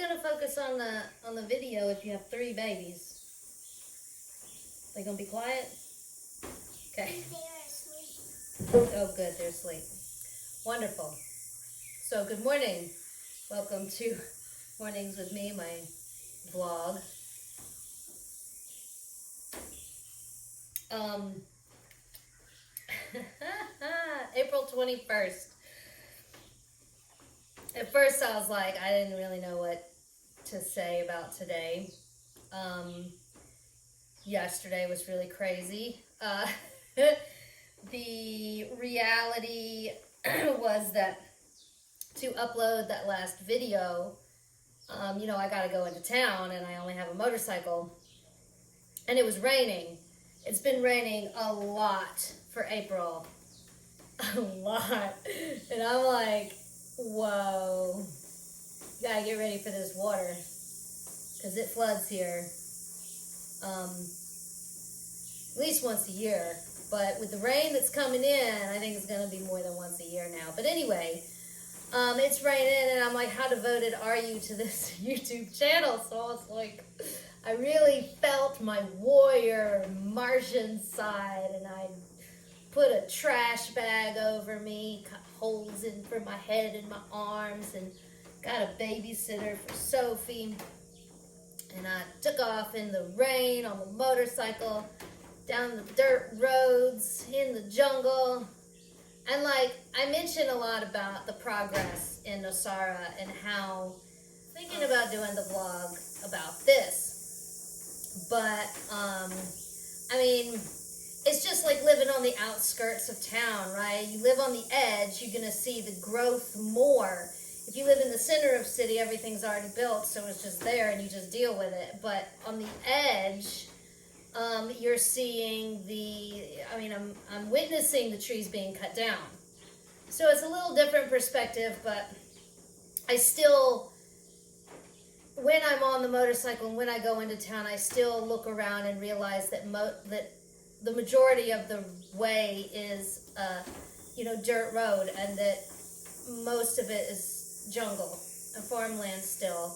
gonna focus on the video if you have 3 babies. They gonna be quiet? Okay. They're asleep. Oh, good, they're asleep. Wonderful. So, good morning. Welcome to Mornings with Me, my vlog. April 21st. At first I was like, I didn't really know what to say about today. Yesterday was really crazy. The reality was that to upload that last video, I gotta go into town and I only have a motorcycle. And it was raining. It's been raining a lot for April. A lot. And I'm like, whoa. You gotta get ready for this water. Because it floods here. At least once a year. But with the rain that's coming in, I think it's gonna be more than once a year now. But anyway, it's raining and I'm like, how devoted are you to this YouTube channel? So I was like, I really felt my warrior Martian side, and I put a trash bag over me, cut holes in for my head and my arms, and got a babysitter for Sophie. And I took off in the rain on the motorcycle, down the dirt roads, in the jungle. And like, I mentioned a lot about the progress in Nosara and how thinking about doing the vlog about this. But, I mean, it's just like living on the outskirts of town, right? You live on the edge, you're going to see the growth more. If you live in the center of city, everything's already built, so it's just there and you just deal with it. But on the edge, you're seeing I'm witnessing the trees being cut down. So it's a little different perspective, but I still, when I'm on the motorcycle and when I go into town, I still look around and realize that that the majority of the way is, dirt road, and that most of it is jungle and farmland still.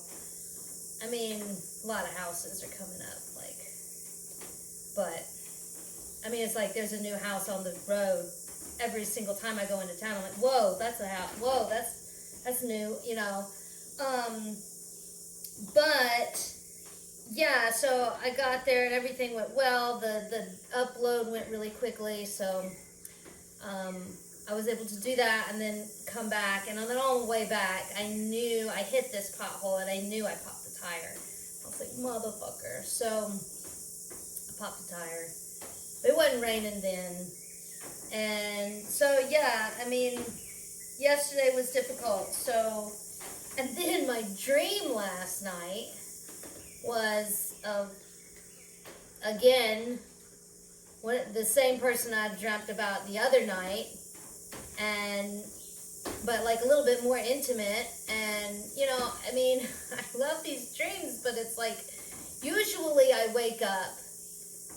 I mean, a lot of houses are coming up, but, I mean, it's like there's a new house on the road every single time I go into town. I'm like, whoa, that's a house. Whoa, that's new, But, yeah, so I got there and everything went well. The upload went really quickly, so I was able to do that and then come back. And then on the way back, I knew I hit this pothole and I knew I popped the tire. I was like, motherfucker. So I popped the tire. But it wasn't raining then. And so, yeah, I mean, yesterday was difficult. So, and then my dream last night was again, the same person I dreamt about the other night, but like a little bit more intimate. And I mean, I love these dreams, but it's like usually I wake up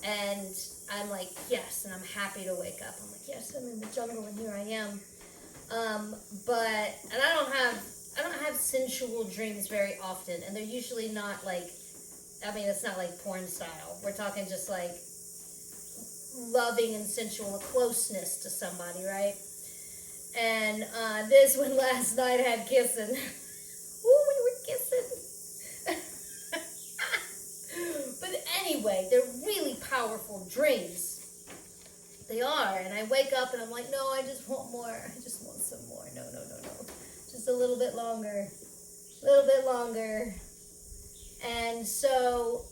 and I'm like, yes, and I'm happy to wake up. I'm like, yes, I'm in the jungle and here I am. And I don't have sensual dreams very often, and they're usually not like, I mean, it's not like porn style. We're talking just like loving and sensual closeness to somebody, right? And this one last night had kissing. Ooh, we were kissing. But anyway, they're really powerful dreams. They are, and I wake up and I'm like, no, I just want more. I just want some more. No. Just a little bit longer. And so,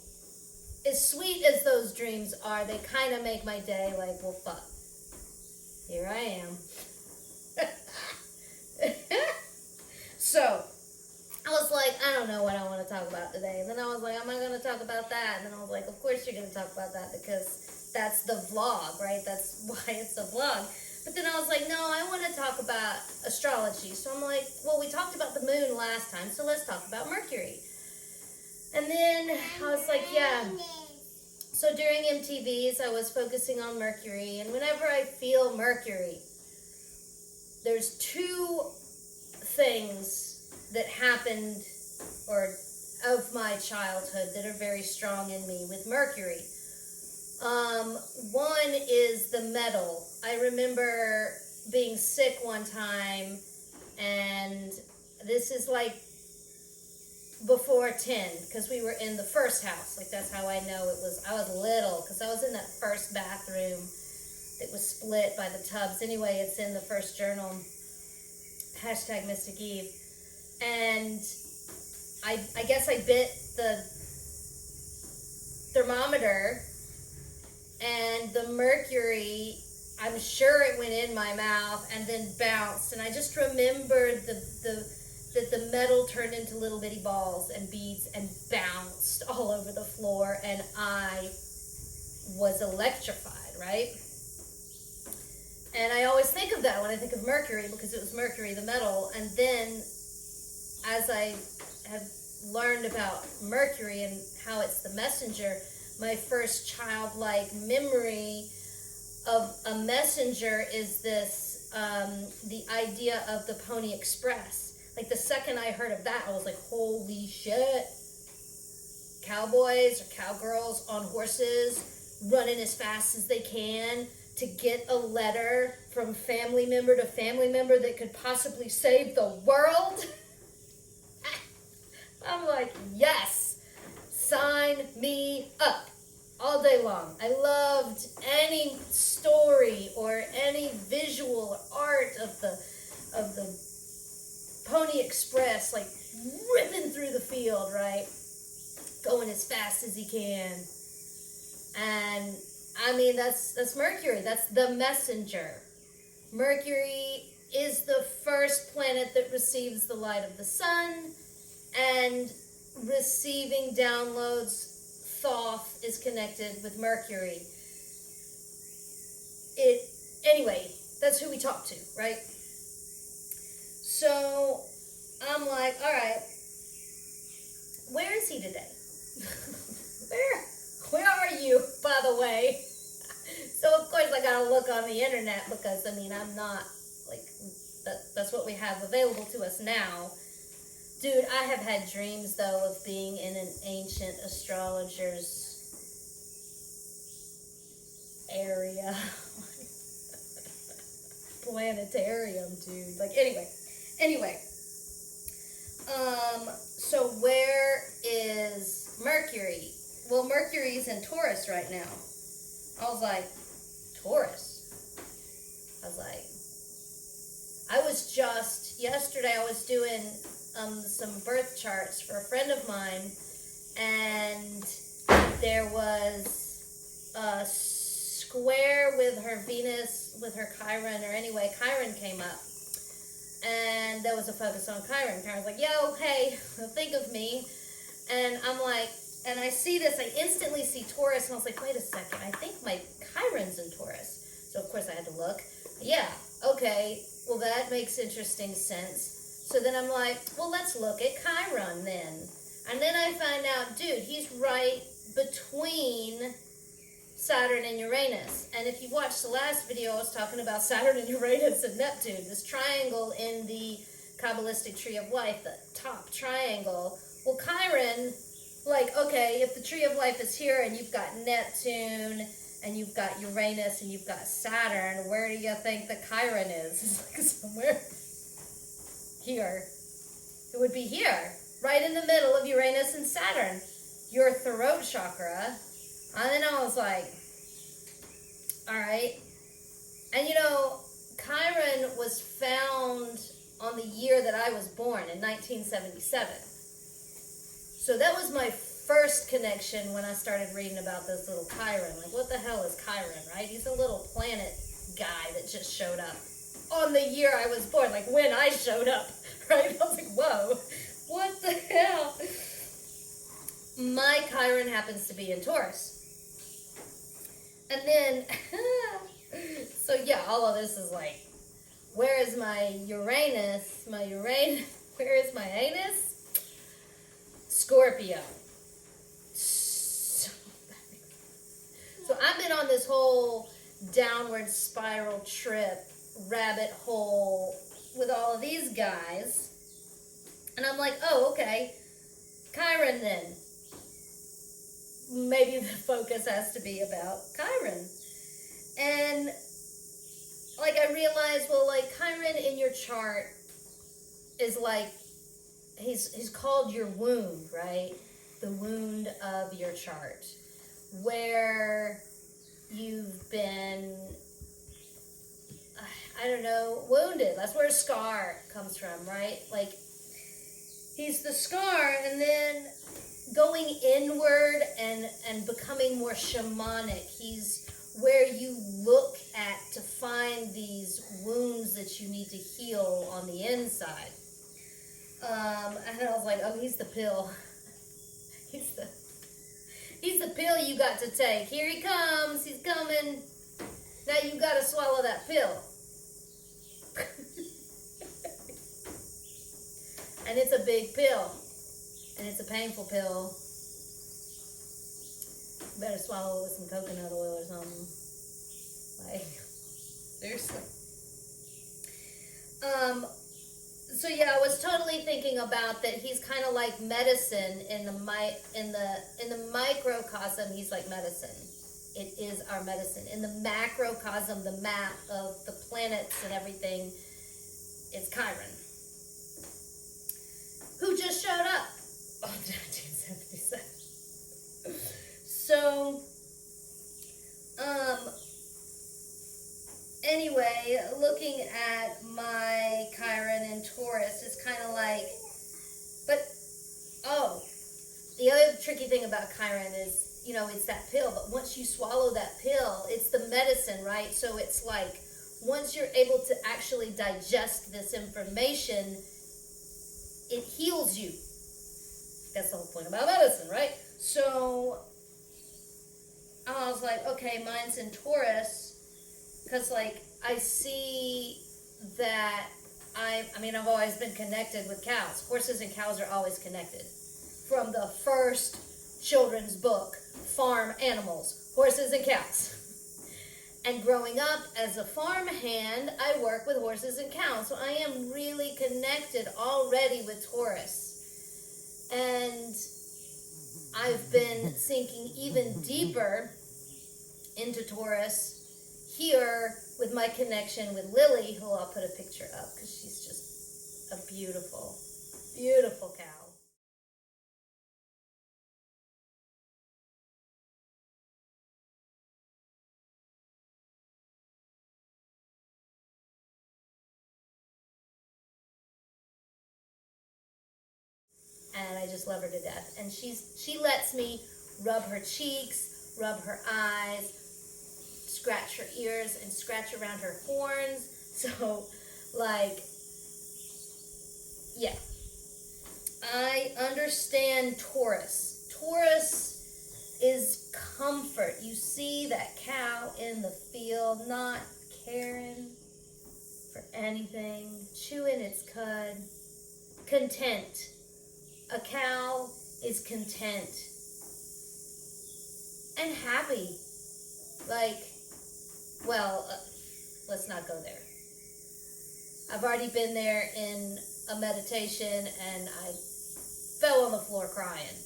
as sweet as those dreams are, they kind of make my day like, well, fuck. Here I am. So, I was like, I don't know what I want to talk about today. And then I was like, am I going to talk about that? And then I was like, of course you're going to talk about that, because that's the vlog, right? That's why it's a vlog. But then I was like, no, I want to talk about astrology. So I'm like, well, we talked about the moon last time, so let's talk about Mercury. And then I was like, yeah. So during MTVs, I was focusing on Mercury. And whenever I feel Mercury, there's 2 things that happened, or of my childhood that are very strong in me with Mercury. One is the metal. I remember being sick one time, and this is like before 10, because we were in the first house. Like, that's how I know it was. I was little, because I was in that first bathroom that was split by the tubs. Anyway, it's in the first journal, #MysticEve. And I guess I bit the thermometer, and the mercury, I'm sure it went in my mouth and then bounced. And I just remembered that the metal turned into little bitty balls and beads and bounced all over the floor, and I was electrified, right? And I always think of that when I think of Mercury, because it was Mercury, the metal. And then as I have learned about Mercury and how it's the messenger, my first childlike memory of a messenger is this, the idea of the Pony Express. Like, the second I heard of that, I was like, holy shit. Cowboys or cowgirls on horses running as fast as they can to get a letter from family member to family member that could possibly save the world. I'm like, yes, sign me up all day long. I loved any story or any visual art of the Pony Express, like ripping through the field, right? Going as fast as he can. And I mean, that's Mercury. That's the messenger. Mercury is the first planet that receives the light of the sun, and receiving downloads, Thoth is connected with Mercury. Anyway, that's who we talk to, right? So I'm like, all right, where is he today? Where are you, by the way? So of course I gotta look on the internet, because I mean, I'm not like, that's what we have available to us now. Dude, I have had dreams though of being in an ancient astrologer's area. Planetarium, dude. Like, anyway. So where is Mercury? Well, Mercury's in Taurus right now. I was like, Taurus? Yesterday I was doing some birth charts for a friend of mine, and there was a square with her Venus, with her Chiron, or anyway, Chiron came up. And there was a focus on Chiron. Chiron's like, yo, hey, think of me. And I'm like, and I see this, I instantly see Taurus, and I was like, wait a second, I think my Chiron's in Taurus. So of course I had to look. Yeah, okay, well that makes interesting sense. So then I'm like, well, let's look at Chiron then. And then I find out, dude, he's right between Saturn and Uranus. And if you watched the last video, I was talking about Saturn and Uranus and Neptune, this triangle in the Kabbalistic Tree of Life, the top triangle. Well, Chiron, like, okay, if the Tree of Life is here and you've got Neptune and you've got Uranus and you've got Saturn, where do you think the Chiron is? It's like somewhere here. It would be here, right in the middle of Uranus and Saturn, your throat chakra. And then I was like, all right. And you know, Chiron was found on the year that I was born, in 1977. So that was my first connection when I started reading about this little Chiron. Like, what the hell is Chiron, right? He's a little planet guy that just showed up on the year I was born, like when I showed up, right? I was like, whoa, what the hell? My Chiron happens to be in Taurus. And then, so yeah, all of this is like, where is my Uranus? Where is my anus? Scorpio. So I've been on this whole downward spiral trip, rabbit hole with all of these guys. And I'm like, oh, okay. Chiron then. Maybe the focus has to be about Chiron. And like I realized, well, like Chiron in your chart is like, he's called your wound, right? The wound of your chart, where you've been, I don't know, wounded. That's where a scar comes from, right? Like, he's the scar, and then going inward and becoming more shamanic. He's where you look at to find these wounds that you need to heal on the inside. And I was like, oh, he's the pill. He's the pill you got to take. Here he comes. He's coming. Now you got to swallow that pill. And it's a big pill. And it's a painful pill. You better swallow it with some coconut oil or something. Like, seriously. So yeah, I was totally thinking about that. He's kind of like medicine in the microcosm. He's like medicine. It is our medicine. In the macrocosm, the map of the planets and everything, it's Chiron, who just showed up. Oh, 1977. So, anyway, looking at my Chiron and Taurus, it's kind of like, but, oh, the other tricky thing about Chiron is, you know, it's that pill, but once you swallow that pill, it's the medicine, right? So it's like, once you're able to actually digest this information, it heals you. That's the whole point about medicine, right? So I was like, okay, mine's in Taurus, because like I see that I've always been connected with cows. Horses and cows are always connected. From the first children's book, Farm Animals, Horses and Cows. And growing up as a farm hand, I work with horses and cows. So I am really connected already with Taurus. And I've been sinking even deeper into Taurus here with my connection with Lily, who I'll put a picture up because she's just a beautiful, beautiful cow. And I just love her to death. And she lets me rub her cheeks, rub her eyes, scratch her ears, and scratch around her horns. So, like, yeah. I understand Taurus. Taurus is comfort. You see that cow in the field, not caring for anything, chewing its cud, content. A cow is content and happy. Like, well, let's not go there. I've already been there in a meditation and I fell on the floor crying.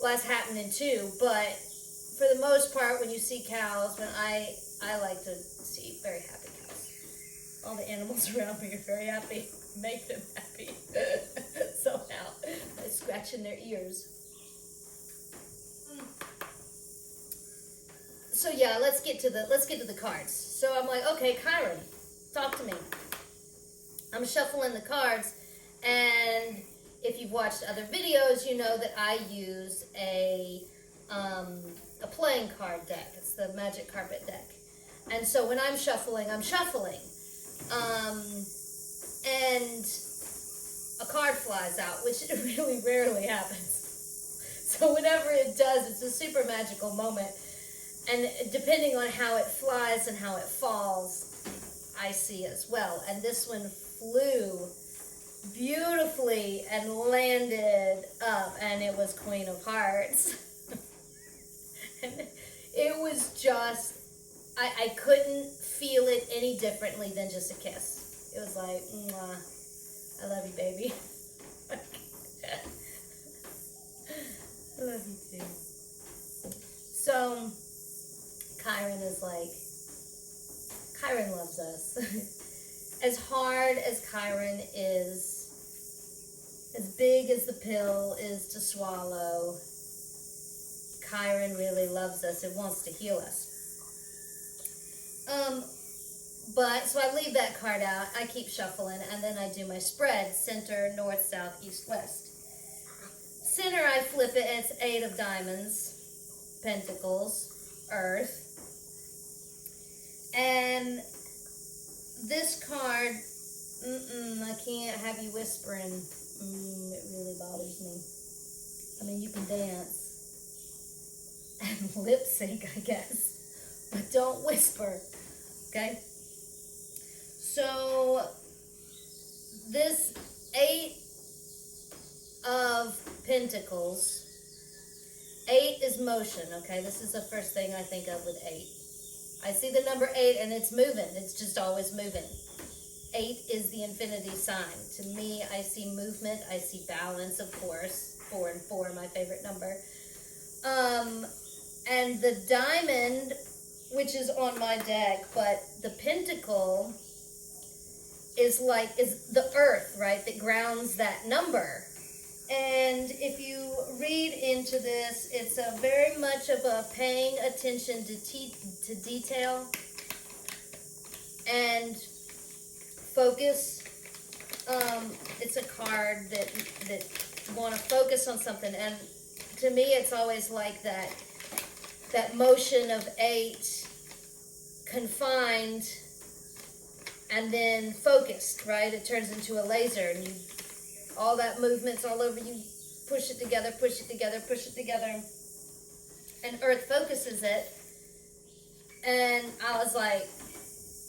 Well, that's happening too, but for the most part, when you see cows, when I like to see very happy cows. All the animals around me are very happy. Make them happy somehow by scratching their ears. So yeah, let's get to the cards. So I'm like, okay, Chiron, talk to me. I'm shuffling the cards, and if you've watched other videos, you know that I use a playing card deck. It's the Magic Carpet deck. And so when I'm shuffling, I'm shuffling. And a card flies out, which really rarely happens. So whenever it does, it's a super magical moment. And depending on how it flies and how it falls, I see as well. And this one flew beautifully and landed up, and it was Queen of Hearts. And it was just, I couldn't feel it any differently than just a kiss. It was like, mwah, I love you, baby. I love you too. So, Chiron is like, Chiron loves us. As hard as Chiron is, as big as the pill is to swallow, Chiron really loves us. It wants to heal us. So I leave that card out. I keep shuffling, and then I do my spread: center, north, south, east, west. Center, I flip it, and it's 8 of diamonds, pentacles, earth. And this card, I can't have you whispering. It really bothers me. I mean, you can dance and lip sync, I guess, but don't whisper, okay? So this 8 of Pentacles, 8 is motion, okay? This is the first thing I think of with 8. I see the number 8 and it's moving. It's just always moving. 8 is the infinity sign. To me, I see movement. I see balance, of course. 4 and 4, my favorite number. And the diamond, which is on my deck, but the pentacle is the earth, right, that grounds that number. And if you read into this, it's a very much of a paying attention to detail and focus. It's a card that want to focus on something, and to me, it's always like that motion of 8, confined, and then focused, right? It turns into a laser, and all that movement's all over you. Push it together, push it together, push it together, and Earth focuses it. And I was like,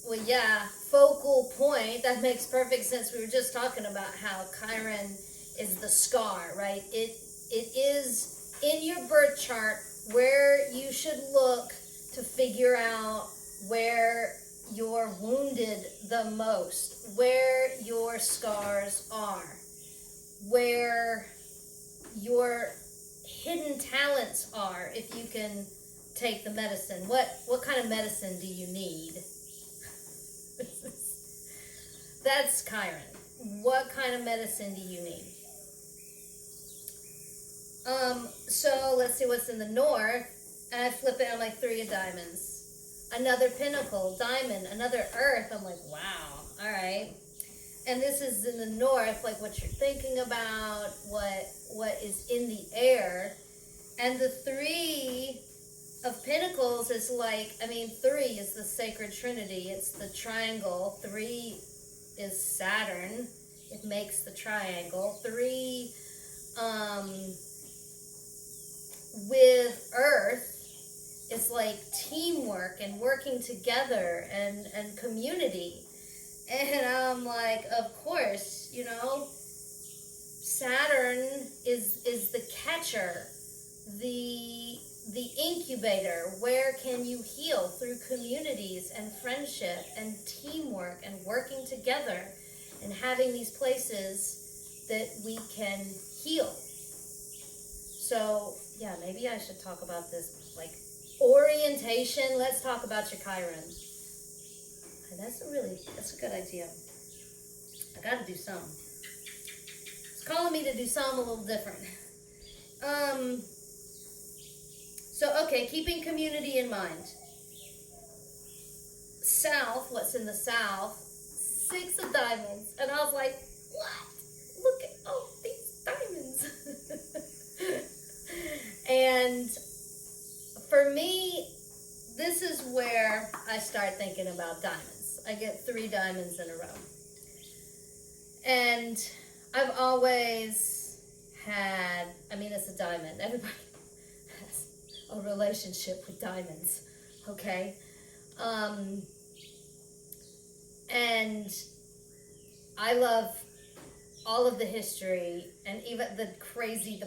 well, yeah, focal point. That makes perfect sense. We were just talking about how Chiron is the scar, right? It is in your birth chart where you should look to figure out where you're wounded the most, where your scars are, where your hidden talents are, if you can take the medicine. What kind of medicine do you need? That's Chiron. What kind of medicine do you need? So let's see what's in the north. And I flip it, I'm like 3 of diamonds. Another pentacle, diamond, another earth. I'm like, wow, all right. And this is in the north, like what you're thinking about, what is in the air. And the 3 of Pentacles is like, 3 is the sacred trinity. It's the triangle. 3 is Saturn. It makes the triangle. 3 with Earth, it's like teamwork and working together and community. And I'm like, of course, Saturn is the catcher, the incubator. Where can you heal? Through communities and friendship and teamwork and working together and having these places that we can heal. So yeah, maybe I should talk about this, like orientation. Let's talk about your Chiron. That's a good idea. I gotta do some. It's calling me to do some a little different. So, okay, keeping community in mind. South, what's in the south? 6 of diamonds. And I was like, what? Look at all these diamonds. And for me, this is where I start thinking about diamonds. I get 3 diamonds in a row. And I've always had, it's a diamond. Everybody has a relationship with diamonds, okay? And I love all of the history and even the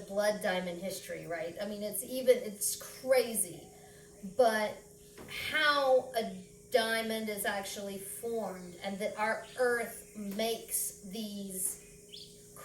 blood diamond history, right? It's crazy. But how a diamond is actually formed and that our earth makes these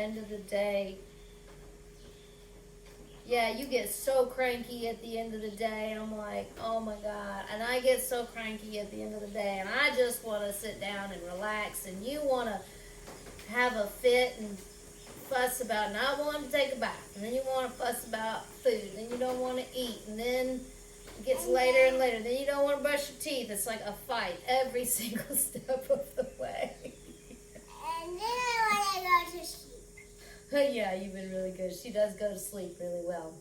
end of the day. Yeah, you get so cranky at the end of the day. I'm like, oh my God. And I get so cranky at the end of the day. And I just want to sit down and relax. And you want to have a fit and fuss about not wanting to take a bath. And then you want to fuss about food. Then you don't want to eat. And then it gets later and later. Then you don't want to brush your teeth. It's like a fight every single step of the way. And then I want to go to sleep. Yeah, you've been really good. She does go to sleep really well.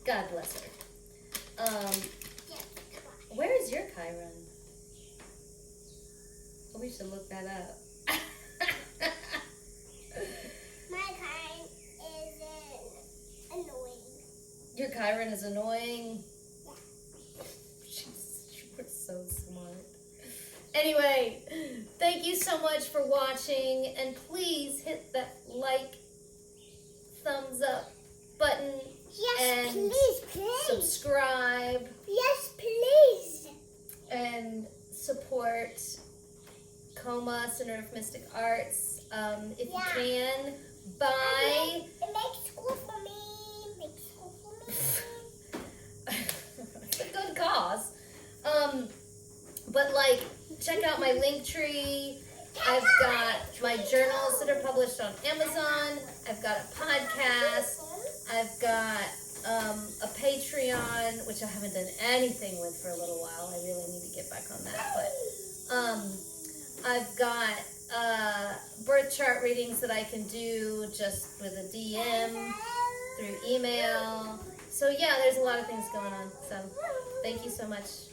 God bless her. Where is your Chiron? Oh, we should look that up. My kind is annoying. Your Chiron is annoying? Yeah. You're so smart. Anyway, thank you so much for watching, and please hit that like, thumbs up button, Yes, and please. subscribe, Yes, please. and support Coma Center of Mystic Arts. If you can, buy. It makes school for me. Makes school for me. It's a good cause. But like, check out my link tree. I've got my journals that are published on Amazon. I've got a podcast. I've got a Patreon, which I haven't done anything with for a little while. I really need to get back on that. But I've got birth chart readings that I can do just with a DM through email. So yeah, there's a lot of things going on. So thank you so much.